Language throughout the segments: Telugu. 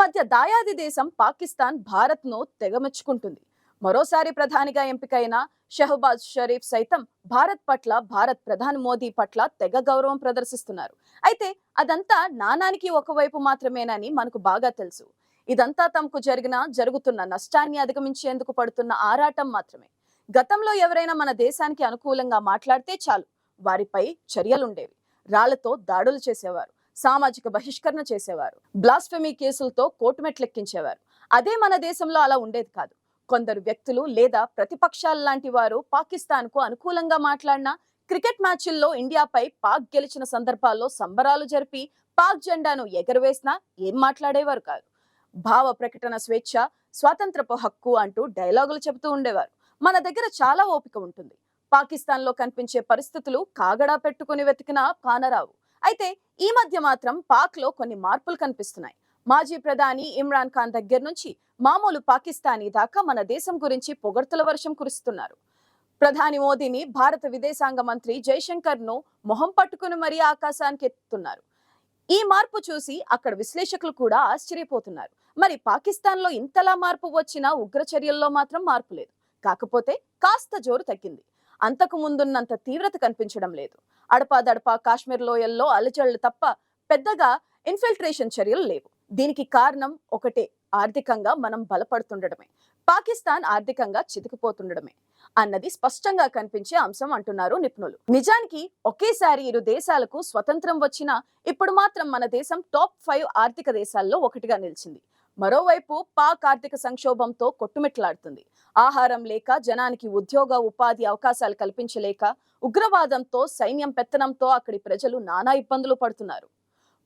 మధ్య దాయాది దేశం పాకిస్తాన్ భారత్ను తెగమెచ్చుకుంటుంది. మరోసారి ప్రధానిగా ఎంపికైన షహబాజ్ షరీఫ్ సైతం భారత్ పట్ల, భారత్ ప్రధాని మోదీ పట్ల తెగ గౌరవం ప్రదర్శిస్తున్నారు. అయితే అదంతా నాణానికి ఒకవైపు మాత్రమేనని మనకు బాగా తెలుసు. ఇదంతా తమకు జరుగుతున్న నష్టాన్ని అధిగమించేందుకు పడుతున్న ఆరాటం మాత్రమే. గతంలో ఎవరైనా మన దేశానికి అనుకూలంగా మాట్లాడితే చాలు, వారిపై చర్యలుండేవి. రాళ్లతో దాడులు చేసేవారు, సామాజిక బహిష్కరణ చేసేవారు, బ్లాస్ఫెమీ కేసులతో కోర్టుమెట్లెక్కించేవారు. అదే మన దేశంలో అలా ఉండేది కాదు. కొందరు వ్యక్తులు లేదా ప్రతిపక్షాల లాంటి వారు పాకిస్తాన్ కు అనుకూలంగా మాట్లాడినా, క్రికెట్ మ్యాచ్ల్లో ఇండియాపై పాక్ గెలిచిన సందర్భాల్లో సంబరాలు జరిపి పాక్ జెండాను ఎగరవేసినా ఏం మాట్లాడేవారు కాదు. భావ ప్రకటన స్వేచ్ఛ, స్వాతంత్రపు హక్కు అంటూ డైలాగులు చెబుతూ ఉండేవారు. మన దగ్గర చాలా ఓపిక ఉంటుంది. పాకిస్తాన్ లో కనిపించే పరిస్థితులు కాగడా పెట్టుకుని వెతికినా కానరావు. అయితే ఈ మధ్య మాత్రం పాక్ లో కొన్ని మార్పులు కనిపిస్తున్నాయి. మాజీ ప్రధాని ఇమ్రాన్ ఖాన్ దగ్గర నుంచి మామూలు పాకిస్తానీ దాకా మన దేశం గురించి పొగడ్తల వర్షం కురుస్తున్నారు. ప్రధాని మోదీని భారత విదేశాంగ మంత్రి జైశంకర్ ను మొహం పట్టుకుని మరీ ఆకాశానికి ఎత్తుతున్నారు. ఈ మార్పు చూసి అక్కడ విశ్లేషకులు కూడా ఆశ్చర్యపోతున్నారు. మరి పాకిస్తాన్ లో ఇంతలా మార్పు వచ్చినా ఉగ్ర చర్యల్లో మాత్రం మార్పు లేదు. కాకపోతే కాస్త జోరు తగ్గింది. అంతకు ముందున్నంత తీవ్రత కనిపించడం లేదు. అడపాదడపా కాశ్మీర్ లోయల్లో అలజడులు తప్ప పెద్దగా ఇన్ఫిల్ట్రేషన్ చర్యలు లేవు. దీనికి కారణం ఒకటే, ఆర్థికంగా మనం బలపడుతుండడమే, పాకిస్తాన్ ఆర్థికంగా చితికిపోతుండడమే అన్నది స్పష్టంగా కనిపించే అంశం అంటున్నారు నిపుణులు. నిజానికి ఒకేసారి ఇరు దేశాలకు స్వతంత్రం వచ్చినా ఇప్పుడు మాత్రం మన దేశం టాప్ 5 ఆర్థిక దేశాల్లో ఒకటిగా నిలిచింది. మరోవైపు పాక్ ఆర్థిక సంక్షోభంతో కొట్టుమిట్లాడుతుంది. ఆహారం లేక, జనానికి ఉద్యోగ ఉపాధి అవకాశాలు కల్పించలేక, ఉగ్రవాదంతో, సైన్యం పెత్తనంతో అక్కడి ప్రజలు నానా ఇబ్బందులు పడుతున్నారు.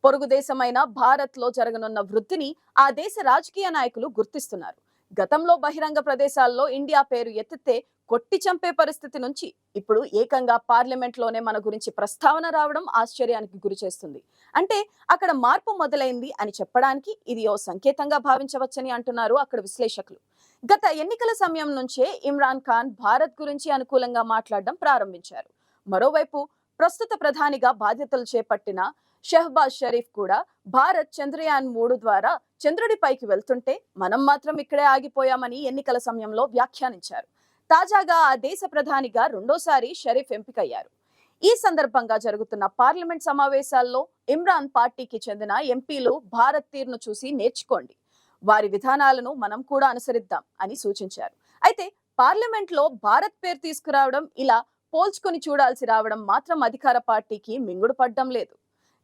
పొరుగు దేశమైన భారత్ లో జరగనున్న వృద్ధిని ఆ దేశ రాజకీయ నాయకులు గుర్తిస్తున్నారు. గతంలో బహిరంగ ప్రదేశాల్లో ఇండియా పేరు ఎత్తితే కొట్టి చంపే పరిస్థితి నుంచి ఇప్పుడు ఏకంగా పార్లమెంట్ లోనే మన గురించి ప్రస్తావన రావడం ఆశ్చర్యానికి గురి చేస్తుంది. అంటే అక్కడ మార్పు మొదలైంది అని చెప్పడానికి ఇది ఓ సంకేతంగా భావించవచ్చని అంటున్నారు అక్కడ విశ్లేషకులు. గత ఎన్నికల సమయం నుంచే ఇమ్రాన్ ఖాన్ భారత్ గురించి అనుకూలంగా మాట్లాడడం ప్రారంభించారు. మరోవైపు ప్రస్తుత ప్రధానిగా బాధ్యతలు చేపట్టిన షహబాజ్ షరీఫ్ కూడా భారత్ చంద్రయాన్ 3 ద్వారా చంద్రుడిపైకి వెళ్తుంటే మనం మాత్రం ఇక్కడే ఆగిపోయామని ఎన్నికల సమయంలో వ్యాఖ్యానించారు. తాజాగా ఆ దేశ ప్రధానిగా రెండోసారి షరీఫ్ ఎంపికయ్యారు. ఈ సందర్భంగా జరుగుతున్న పార్లమెంట్ సమావేశాల్లో ఇమ్రాన్ పార్టీకి చెందిన ఎంపీలు భారత్ తీరును చూసి నేర్చుకోండి, వారి విధానాలను మనం కూడా అనుసరిద్దాం అని సూచించారు. అయితే పార్లమెంట్ లో భారత్ పేరు తీసుకురావడం, ఇలా పోల్చుకొని చూడాల్సి రావడం మాత్రం అధికార పార్టీకి మింగుడు పడ్డం లేదు.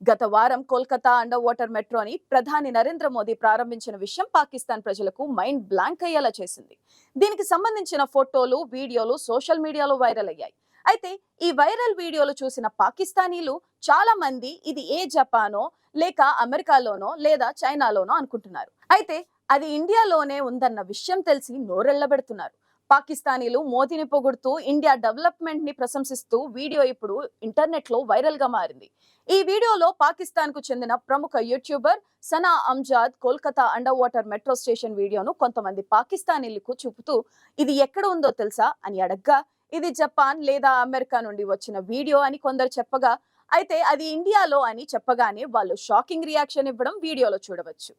గత వారం కోల్కతా అండర్ వాటర్ మెట్రోని ప్రధాని నరేంద్ర మోదీ ప్రారంభించిన విషయం పాకిస్తాన్ ప్రజలకు మైండ్ బ్లాంక్ అయ్యేలా చేసింది. దీనికి సంబంధించిన ఫోటోలు, వీడియోలు సోషల్ మీడియాలో వైరల్ అయ్యాయి. అయితే ఈ వైరల్ వీడియోలు చూసిన పాకిస్తానీలు చాలా మంది ఇది ఏ జపానో, లేక అమెరికాలోనో, లేదా చైనాలోనో అనుకుంటున్నారు. అయితే అది ఇండియాలోనే ఉందన్న విషయం తెలిసి నోరెళ్లబెడుతున్నారు. పాకిస్తానీలు మోదీని పొగుడుతూ ఇండియా డెవలప్మెంట్ ని ప్రశంసిస్తూ వీడియో ఇప్పుడు ఇంటర్నెట్ లో వైరల్ గా మారింది. ఈ వీడియోలో పాకిస్తాన్ కు చెందిన ప్రముఖ YouTuber Sana Amjad Kolkata under water metro station వీడియోను కొంతమంది పాకిస్తానీలకు చూపుతూ ఇది ఎక్కడ ఉందో తెలుసా అని అడగ్గా, ఇది జపాన్ లేదా అమెరికా నుండి వచ్చిన వీడియో అని కొందరు చెప్పగా, అయితే అది ఇండియాలో అని చెప్పగానే వాళ్ళు షాకింగ్ రియాక్షన్ ఇవ్వడం వీడియోలో చూడవచ్చు.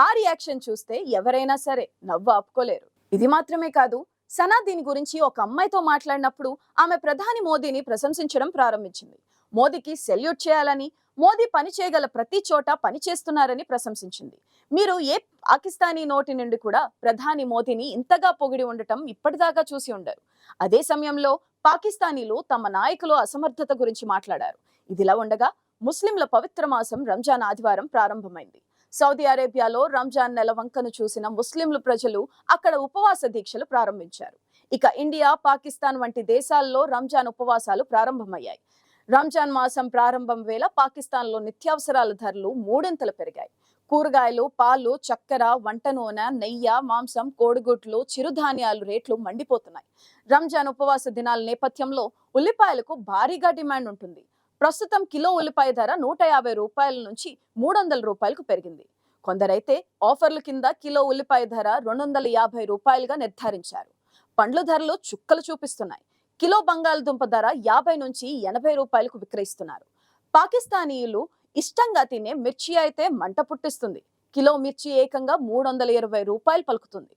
ఆ రియాక్షన్ చూస్తే ఎవరైనా సరే నవ్వు ఆపుకోలేరు. ఇది మాత్రమే కాదు, సనా దీని గురించి ఒక అమ్మాయితో మాట్లాడినప్పుడు ఆమె ప్రధాని మోదీని ప్రశంసించడం ప్రారంభించింది. మోదీకి సెల్యూట్ చేయాలని, మోదీ పని చేయగల ప్రతి చోట పని చేస్తున్నారని ప్రశంసించింది. మీరు ఏ పాకిస్తానీ నోటి నుండి కూడా ప్రధాని మోదీని ఇంతగా పొగిడి ఉండటం ఇప్పటిదాకా చూసి ఉండరు. అదే సమయంలో పాకిస్తానీలు తమ నాయకుల అసమర్థత గురించి మాట్లాడారు. ఇదిలా ఉండగా ముస్లింల పవిత్ర మాసం రంజాన్ ఆదివారం ప్రారంభమైంది. సౌదీ అరేబియాలో రంజాన్ నెల వంకను చూసిన ముస్లింలు ప్రజలు అక్కడ ఉపవాస దీక్షలు ప్రారంభించారు. ఇక ఇండియా, పాకిస్తాన్ వంటి దేశాల్లో రంజాన్ ఉపవాసాలు ప్రారంభమయ్యాయి. రంజాన్ మాసం ప్రారంభం వేళ పాకిస్తాన్ లో నిత్యావసరాల ధరలు మూడింతలు పెరిగాయి. కూరగాయలు, పాలు, చక్కెర, వంట నూనె, నెయ్యి, మాంసం, కోడిగుడ్లు, చిరుధాన్యాలు రేట్లు మండిపోతున్నాయి. రంజాన్ ఉపవాస దినాల నేపథ్యంలో ఉల్లిపాయలకు భారీగా డిమాండ్ ఉంటుంది. ప్రస్తుతం కిలో ఉల్లిపాయ ధర 150 రూపాయల నుంచి 300 రూపాయలకు పెరిగింది. కొందరైతే ఆఫర్ల కింద కిలో ఉల్లిపాయ ధర 250 రూపాయలుగా నిర్ధారించారు. పండ్ల ధరలు చుక్కలు చూపిస్తున్నాయి. కిలో బంగాళదుంప ధర 50 నుంచి 80 రూపాయలకు విక్రయిస్తున్నారు. పాకిస్తానీయులు ఇష్టంగా తినే మిర్చి అయితే మంట పుట్టిస్తుంది. కిలో మిర్చి ఏకంగా 320 రూపాయలు పలుకుతుంది.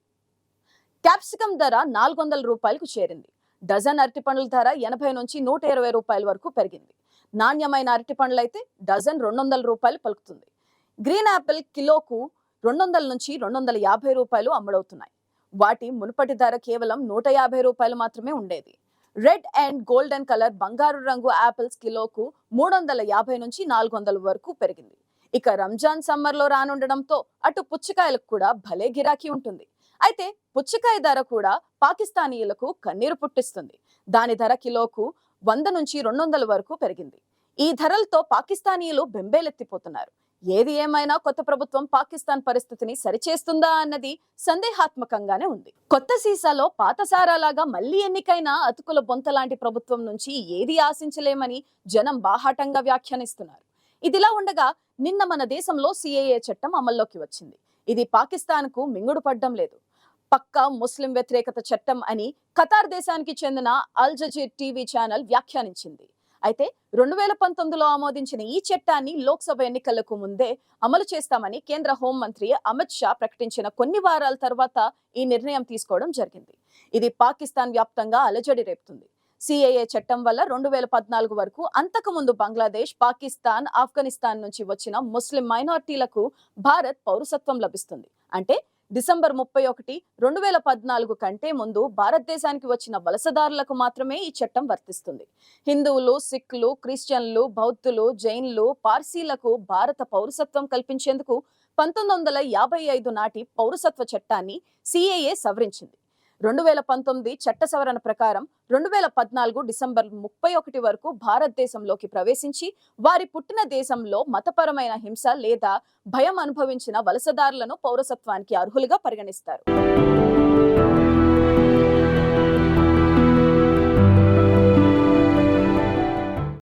క్యాప్సికం ధర 400 రూపాయలకు చేరింది. డజన్ అరటిపండ్ల ధర 80 నుంచి 120 రూపాయల వరకు పెరిగింది. నాణ్యమైన అరటిపండ్లైతే డజన్ 200 రూపాయలు పలుకుతుంది. గ్రీన్ యాపిల్ కిలోకు 200 నుంచి 250 రూపాయలు అమ్ముడవుతున్నాయి. వాటి మునుపటి ధర కేవలం 150 రూపాయలు మాత్రమే ఉండేది. రెడ్ అండ్ గోల్డెన్ కలర్ బంగారు రంగు యాపిల్స్ కిలోకు 350 నుంచి 400 వరకు పెరిగింది. ఇక రంజాన్ సమ్మర్ లో రానుండడంతో అటు పుచ్చకాయలకు కూడా భలే గిరాకీ ఉంటుంది. అయితే పుచ్చకాయ ధర కూడా పాకిస్తానీయులకు కన్నీరు పుట్టిస్తుంది. దాని ధర కిలోకు 100 నుంచి 200 వరకు పెరిగింది. ఈ ధరలతో పాకిస్తానీయులు బెంబేలెత్తిపోతున్నారు. ఏది ఏమైనా కొత్త ప్రభుత్వం పాకిస్తాన్ పరిస్థితిని సరిచేస్తుందా అన్నది సందేహాత్మకంగానే ఉంది. కొత్త సీసాలో పాత సారాలాగా మళ్లీ ఎన్నికైన అతుకుల బొంత లాంటి ప్రభుత్వం నుంచి ఏది ఆశించలేమని జనం బాహాటంగా వ్యాఖ్యానిస్తున్నారు. ఇదిలా ఉండగా నిన్న మన దేశంలో సిఏఏ చట్టం అమల్లోకి వచ్చింది. ఇది పాకిస్తాన్ కు మింగుడు పడ్డం లేదు, పక్కా ముస్లిం వ్యతిరేకత చట్టం అని ఖతార్ దేశానికి చెందిన అల్ జజీర్ టీవీ ఛానల్ వ్యాఖ్యానించింది. అయితే 2019లో ఆమోదించిన ఈ చట్టాన్ని లోక్సభ ఎన్నికలకు ముందే అమలు చేస్తామని కేంద్ర హోంమంత్రి అమిత్ షా ప్రకటించిన కొన్ని వారాల తర్వాత ఈ నిర్ణయం తీసుకోవడం జరిగింది. ఇది పాకిస్తాన్ వ్యాప్తంగా అలజడి రేపుతుంది. సిఏఏ చట్టం వల్ల 2014 వరకు అంతకుముందు బంగ్లాదేశ్, పాకిస్తాన్, ఆఫ్ఘనిస్తాన్ నుంచి వచ్చిన ముస్లిం మైనారిటీలకు భారత్ పౌరసత్వం లభిస్తుంది. అంటే డిసెంబర్ 31, 2014 కంటే ముందు భారతదేశానికి వచ్చిన వలసదారులకు మాత్రమే ఈ చట్టం వర్తిస్తుంది. హిందువులు, సిఖ్లు, క్రిస్టియన్లు, బౌద్ధులు, జైన్లు, పార్సీలకు భారత పౌరసత్వం కల్పించేందుకు 1955 నాటి పౌరసత్వ చట్టాన్ని సిఏఏ సవరించింది. 2019 చట్ట సవరణ ప్రకారం 2014 డిసెంబర్ 31 వరకు భారతదేశంలోకి ప్రవేశించి వారి పుట్టిన దేశంలో మతపరమైన హింస లేదా భయం అనుభవించిన వలసదారులను పౌరసత్వానికి అర్హులుగా పరిగణిస్తారు.